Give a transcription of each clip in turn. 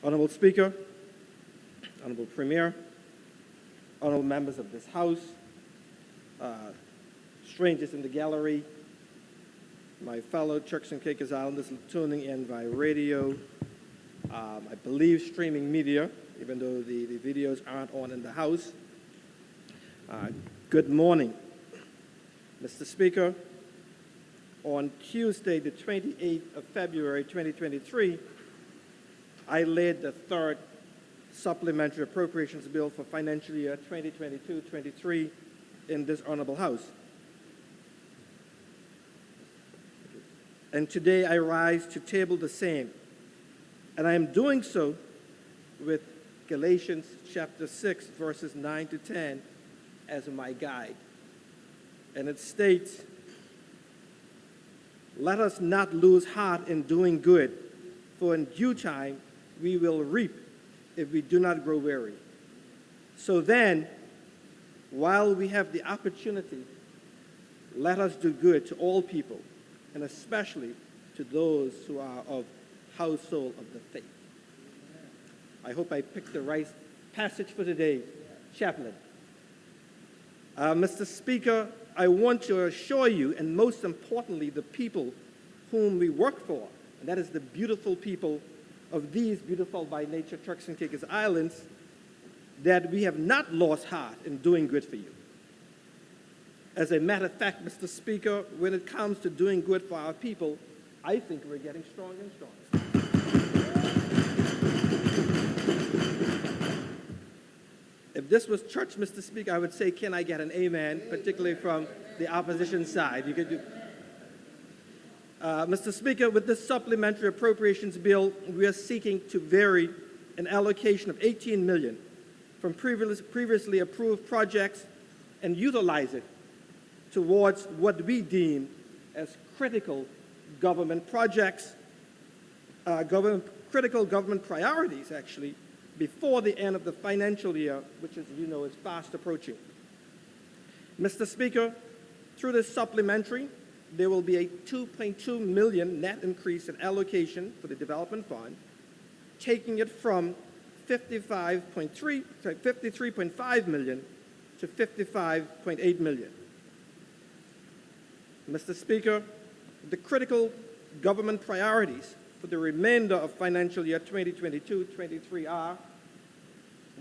Honorable Speaker, Honorable Premier, honorable members of this House, strangers in the gallery, my fellow Turks and Caicos Islanders tuning in via radio, I believe streaming media, even though the videos aren't on in the House. Good morning. Mr. Speaker, on Tuesday, the 28th of February, 2023, I led the third Supplementary Appropriations Bill for financial year 2022-23 in this Honorable House. And today I rise to table the same. And I am doing so with Galatians chapter 6, verses 9 to 10 as my guide. And it states, "Let us not lose heart in doing good, for in due time we will reap if we do not grow weary. So then, while we have the opportunity, let us do good to all people, and especially to those who are of household of the faith." I hope I picked the right passage for today, Chaplain. Mr. Speaker, I want to assure you, and most importantly, the people whom we work for, and that is the beautiful people of these beautiful by nature Turks and Caicos Islands, that we have not lost heart in doing good for you. As a matter of fact, Mr. Speaker, when it comes to doing good for our people, I think we're getting stronger and stronger. If this was church, Mr. Speaker, I would say, can I get an amen, particularly from the opposition side? You could do. Mr. Speaker, with this supplementary appropriations bill, we are seeking to vary an allocation of $18 million from previously approved projects and utilize it towards what we deem as critical government projects, critical government priorities, actually, before the end of the financial year, which, as you know, is fast approaching. Mr. Speaker, through this supplementary, there will be a $2.2 million net increase in allocation for the development fund, taking it from $53.5 million to $55.8 million. Mr. Speaker, the critical government priorities for the remainder of financial year 2022-23 are: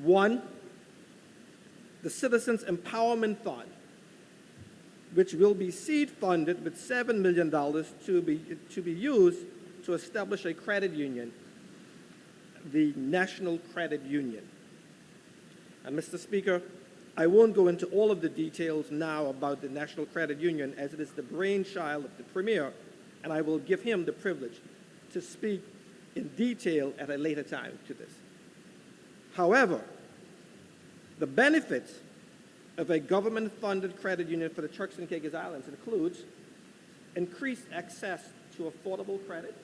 1, the Citizens Empowerment Fund, which will be seed funded with $7 million to be used to establish a credit union, the National Credit Union. And Mr. Speaker, I won't go into all of the details now about the National Credit Union, as it is the brainchild of the Premier, and I will give him the privilege to speak in detail at a later time to this. However, the benefits of a government-funded credit union for the Turks and Caicos Islands includes increased access to affordable credit.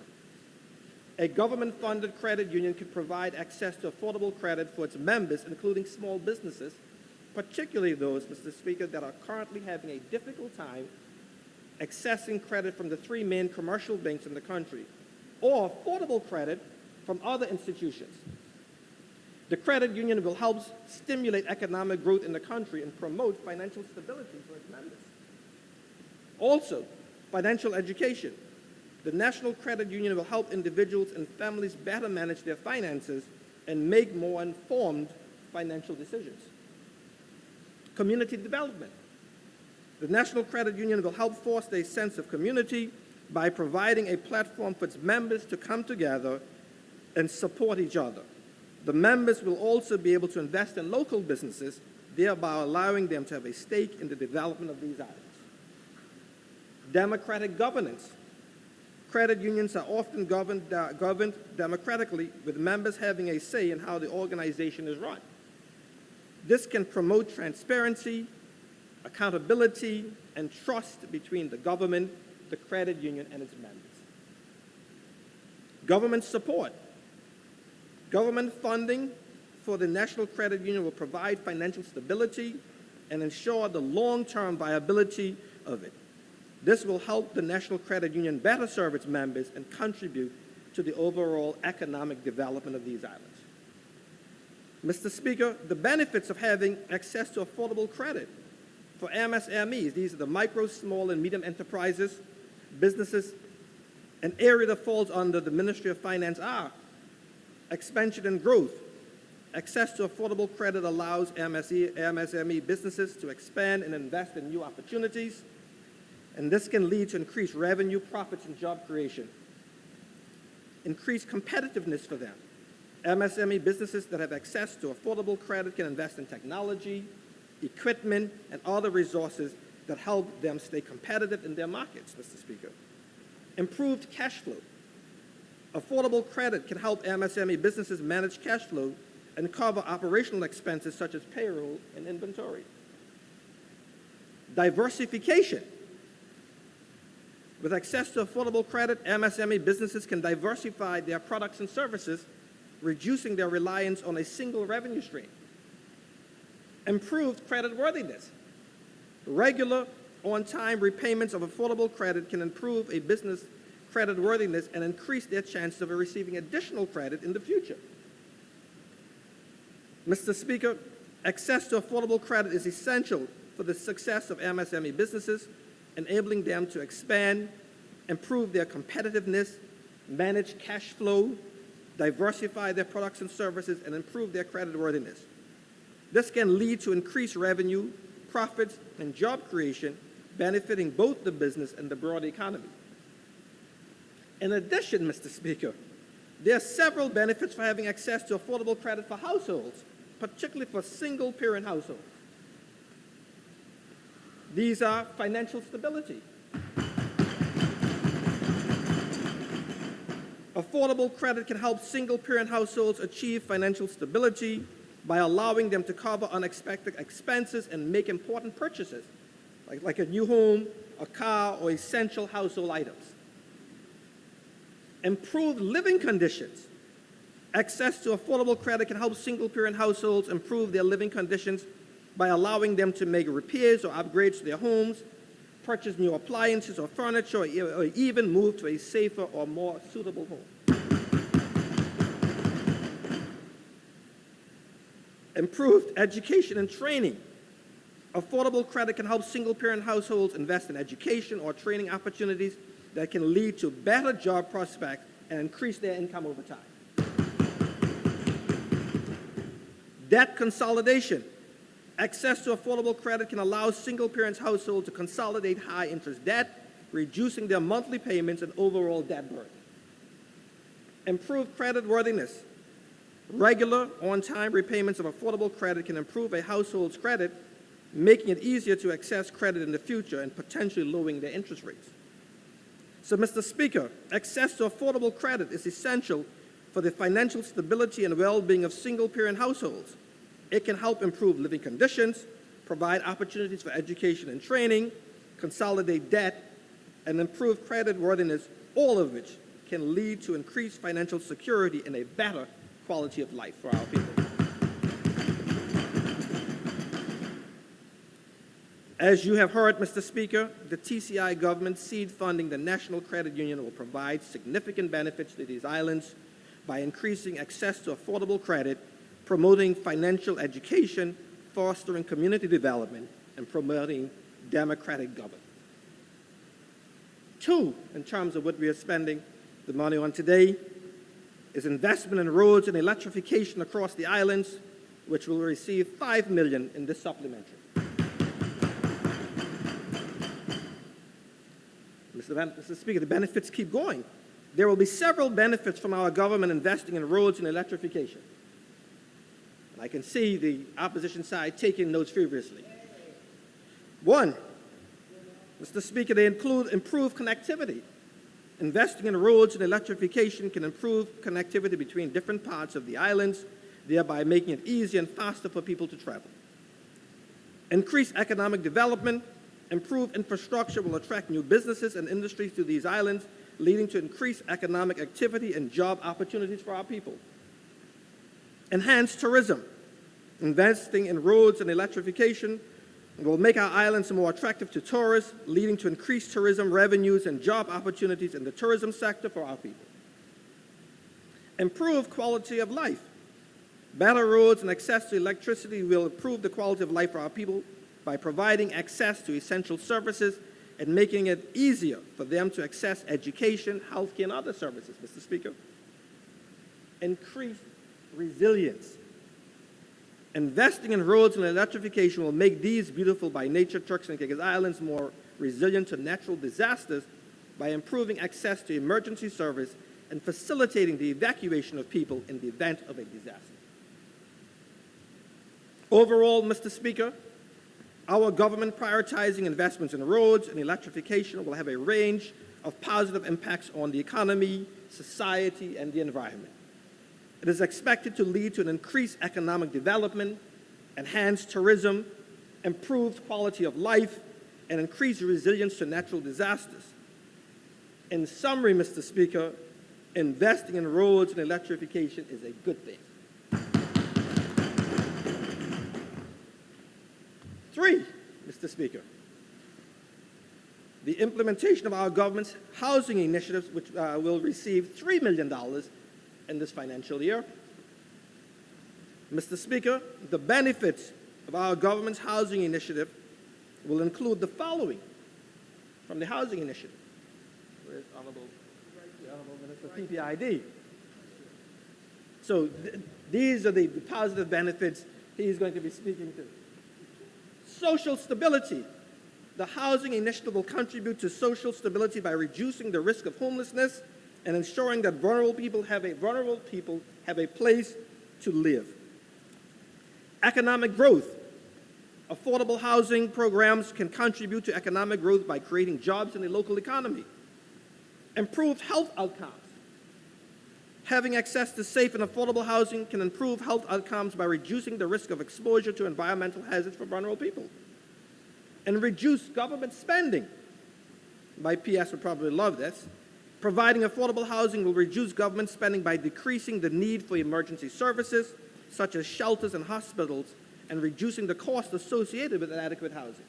A government-funded credit union can provide access to affordable credit for its members, including small businesses, particularly those, Mr. Speaker, that are currently having a difficult time accessing credit from the 3 main commercial banks in the country, or affordable credit from other institutions. The credit union will help stimulate economic growth in the country and promote financial stability for its members. Also, financial education. The National Credit Union will help individuals and families better manage their finances and make more informed financial decisions. Community development. The National Credit Union will help foster a sense of community by providing a platform for its members to come together and support each other. The members will also be able to invest in local businesses, thereby allowing them to have a stake in the development of these islands. Democratic governance. Credit unions are often governed democratically, with members having a say in how the organization is run. This can promote transparency, accountability, and trust between the government, the credit union, and its members. Government support. Government funding for the National Credit Union will provide financial stability and ensure the long-term viability of it. This will help the National Credit Union better serve its members and contribute to the overall economic development of these islands. Mr. Speaker, the benefits of having access to affordable credit for MSMEs, these are the micro, small, and medium enterprises, businesses, an area that falls under the Ministry of Finance are expansion and growth. Access to affordable credit allows MSME businesses to expand and invest in new opportunities, and this can lead to increased revenue, profits, and job creation. Increased competitiveness for them. MSME businesses that have access to affordable credit can invest in technology, equipment, and other resources that help them stay competitive in their markets, Mr. Speaker. Improved cash flow. Affordable credit can help MSME businesses manage cash flow and cover operational expenses such as payroll and inventory. Diversification. With access to affordable credit, MSME businesses can diversify their products and services, reducing their reliance on a single revenue stream. Improved creditworthiness. Regular, on-time repayments of affordable credit can improve a business creditworthiness and increase their chances of receiving additional credit in the future. Mr. Speaker, access to affordable credit is essential for the success of MSME businesses, enabling them to expand, improve their competitiveness, manage cash flow, diversify their products and services, and improve their creditworthiness. This can lead to increased revenue, profits, and job creation, benefiting both the business and the broader economy. In addition, Mr. Speaker, there are several benefits for having access to affordable credit for households, particularly for single-parent households. These are financial stability. Affordable credit can help single-parent households achieve financial stability by allowing them to cover unexpected expenses and make important purchases, like a new home, a car, or essential household items. Improved living conditions. Access to affordable credit can help single-parent households improve their living conditions by allowing them to make repairs or upgrades to their homes, purchase new appliances or furniture, or even move to a safer or more suitable home. Improved education and training. Affordable credit can help single-parent households invest in education or training opportunities that can lead to better job prospects and increase their income over time. Debt consolidation. Access to affordable credit can allow single-parent households to consolidate high-interest debt, reducing their monthly payments and overall debt burden. Improved creditworthiness. Regular, on-time repayments of affordable credit can improve a household's credit, making it easier to access credit in the future and potentially lowering their interest rates. So, Mr. Speaker, access to affordable credit is essential for the financial stability and well-being of single-parent households. It can help improve living conditions, provide opportunities for education and training, consolidate debt, and improve creditworthiness, all of which can lead to increased financial security and a better quality of life for our people. As you have heard, Mr. Speaker, the TCI government seed funding the National Credit Union will provide significant benefits to these islands by increasing access to affordable credit, promoting financial education, fostering community development, and promoting democratic government. Two, in terms of what we are spending the money on today, is investment in roads and electrification across the islands, which will receive $5 million in this supplementary. Mr. Speaker, the benefits keep going. There will be several benefits from our government investing in roads and electrification. And I can see the opposition side taking notes furiously. One, Mr. Speaker, they include improved connectivity. Investing in roads and electrification can improve connectivity between different parts of the islands, thereby making it easier and faster for people to travel. Increased economic development. Improved infrastructure will attract new businesses and industries to these islands, leading to increased economic activity and job opportunities for our people. Enhanced tourism. Investing in roads and electrification will make our islands more attractive to tourists, leading to increased tourism revenues and job opportunities in the tourism sector for our people. Improve quality of life. Better roads and access to electricity will improve the quality of life for our people by providing access to essential services and making it easier for them to access education, healthcare, and other services, Mr. Speaker. Increase resilience. Investing in roads and electrification will make these beautiful by nature Turks and Caicos Islands more resilient to natural disasters by improving access to emergency service and facilitating the evacuation of people in the event of a disaster. Overall, Mr. Speaker, our government prioritizing investments in roads and electrification will have a range of positive impacts on the economy, society, and the environment. It is expected to lead to an increased economic development, enhanced tourism, improved quality of life, and increased resilience to natural disasters. In summary, Mr. Speaker, investing in roads and electrification is a good thing. 3, Mr. Speaker, the implementation of our government's housing initiatives, which will receive $3 million in this financial year. Mr. Speaker, the benefits of our government's housing initiative will include the following from the housing initiative. Where's the Honorable Minister PPID? So these are the positive benefits he's going to be speaking to. Social stability. The housing initiative will contribute to social stability by reducing the risk of homelessness and ensuring that vulnerable people have a place to live. Economic growth. Affordable housing programs can contribute to economic growth by creating jobs in the local economy. Improved health outcomes. Having access to safe and affordable housing can improve health outcomes by reducing the risk of exposure to environmental hazards for vulnerable people. And reduce government spending. My PS would probably love this. Providing affordable housing will reduce government spending by decreasing the need for emergency services, such as shelters and hospitals, and reducing the cost associated with inadequate housing.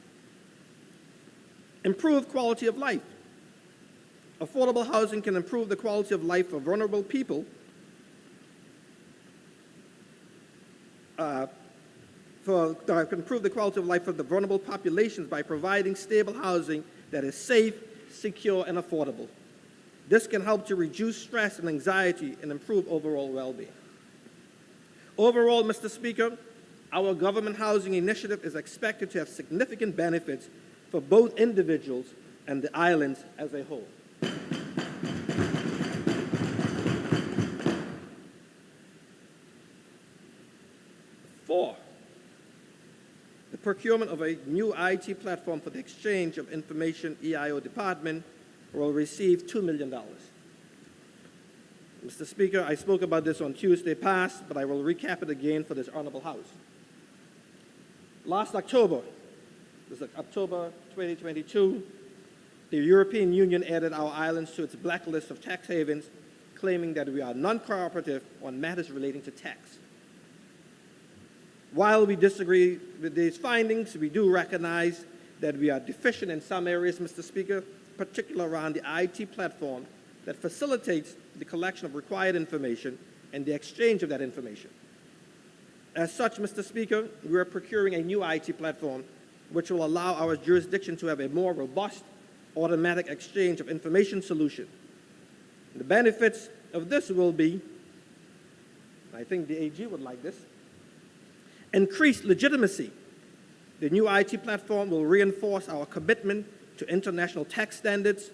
Improved quality of life. Affordable housing can improve the quality of life for vulnerable people can improve the quality of life for the vulnerable populations by providing stable housing that is safe, secure, and affordable. This can help to reduce stress and anxiety and improve overall well-being. Overall, Mr. Speaker, our government housing initiative is expected to have significant benefits for both individuals and the islands as a whole. Four, the procurement of a new IT platform for the exchange of information EIO department will receive $2 million. Mr. Speaker, I spoke about this on Tuesday past, but I will recap it again for this honorable House. Last October, this is October 2022, the European Union added our islands to its blacklist of tax havens, claiming that we are non-cooperative on matters relating to tax. While we disagree with these findings, we do recognize that we are deficient in some areas, Mr. Speaker, particularly around the IT platform that facilitates the collection of required information and the exchange of that information. As such, Mr. Speaker, we are procuring a new IT platform which will allow our jurisdiction to have a more robust automatic exchange of information solution. The benefits of this will be, I think the AG would like this, increased legitimacy. The new IT platform will reinforce our commitment to international tax standards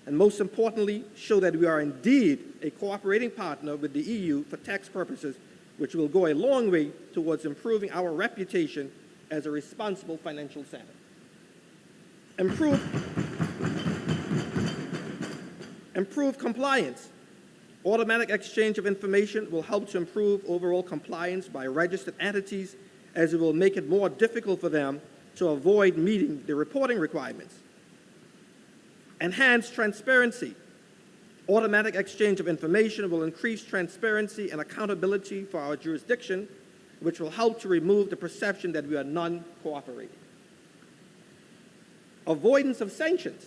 and, most importantly, show that we are indeed a cooperating partner with the EU for tax purposes, which will go a long way towards improving our reputation as a responsible financial center. Improve compliance. Automatic exchange of information will help to improve overall compliance by registered entities, as it will make it more difficult for them to avoid meeting the reporting requirements. Enhance transparency. Automatic exchange of information will increase transparency and accountability for our jurisdiction, which will help to remove the perception that we are non-cooperating. Avoidance of sanctions.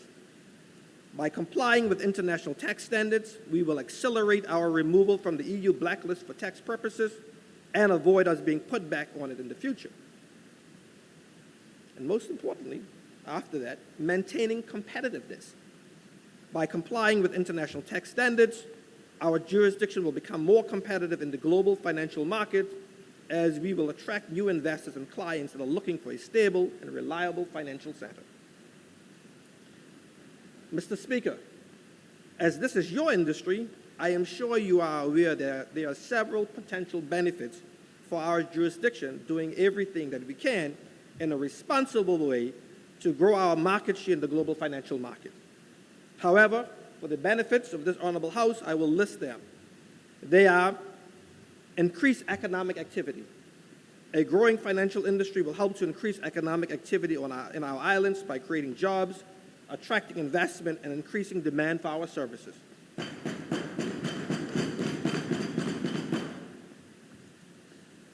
By complying with international tax standards, we will accelerate our removal from the EU blacklist for tax purposes and avoid us being put back on it in the future. And most importantly, after that, maintaining competitiveness. By complying with international tax standards, our jurisdiction will become more competitive in the global financial market as we will attract new investors and clients that are looking for a stable and reliable financial center. Mr. Speaker, as this is your industry, I am sure you are aware that there are several potential benefits for our jurisdiction doing everything that we can in a responsible way to grow our market share in the global financial market. However, for the benefits of this Honorable House, I will list them. They are increased economic activity. A growing financial industry will help to increase economic activity in our islands by creating jobs, attracting investment, and increasing demand for our services.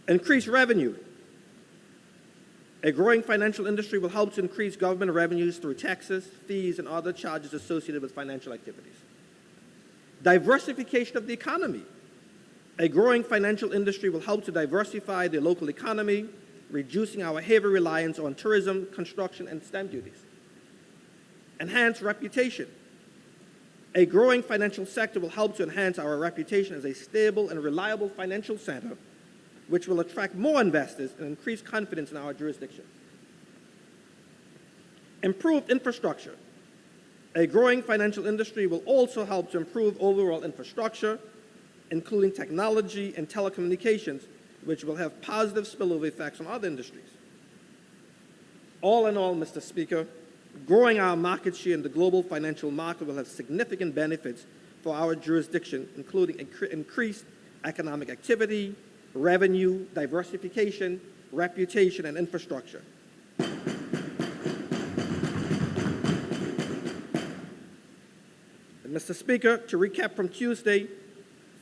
Increased revenue. A growing financial industry will help to increase government revenues through taxes, fees, and other charges associated with financial activities. Diversification of the economy. A growing financial industry will help to diversify the local economy, reducing our heavy reliance on tourism, construction, and stamp duties. Enhanced reputation. A growing financial sector will help to enhance our reputation as a stable and reliable financial center, which will attract more investors and increase confidence in our jurisdiction. Improved infrastructure. A growing financial industry will also help to improve overall infrastructure, including technology and telecommunications, which will have positive spillover effects on other industries. All in all, Mr. Speaker, growing our market share in the global financial market will have significant benefits for our jurisdiction, including increased economic activity, revenue, diversification, reputation, and infrastructure. And Mr. Speaker, to recap from Tuesday,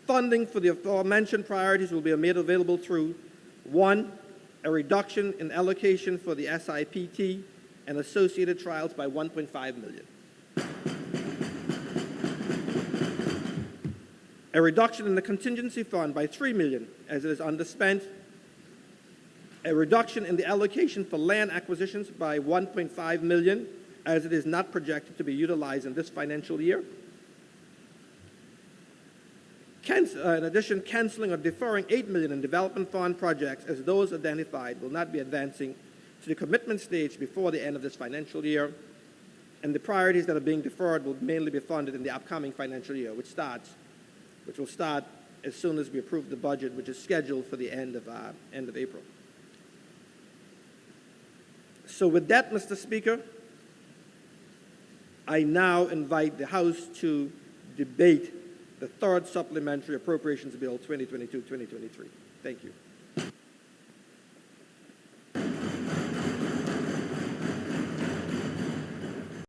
funding for the aforementioned priorities will be made available through 1, a reduction in allocation for the SIPT and associated trials by $1.5 million. A reduction in the contingency fund by $3 million as it is underspent. A reduction in the allocation for land acquisitions by $1.5 million as it is not projected to be utilized in this financial year. In addition, canceling or deferring $8 million in development fund projects as those identified will not be advancing to the commitment stage before the end of this financial year. And the priorities that are being deferred will mainly be funded in the upcoming financial year, which will start as soon as we approve the budget, which is scheduled for the end of April. So with that, Mr. Speaker, I now invite the House to debate the third Supplementary Appropriations Bill 2022-2023. Thank you.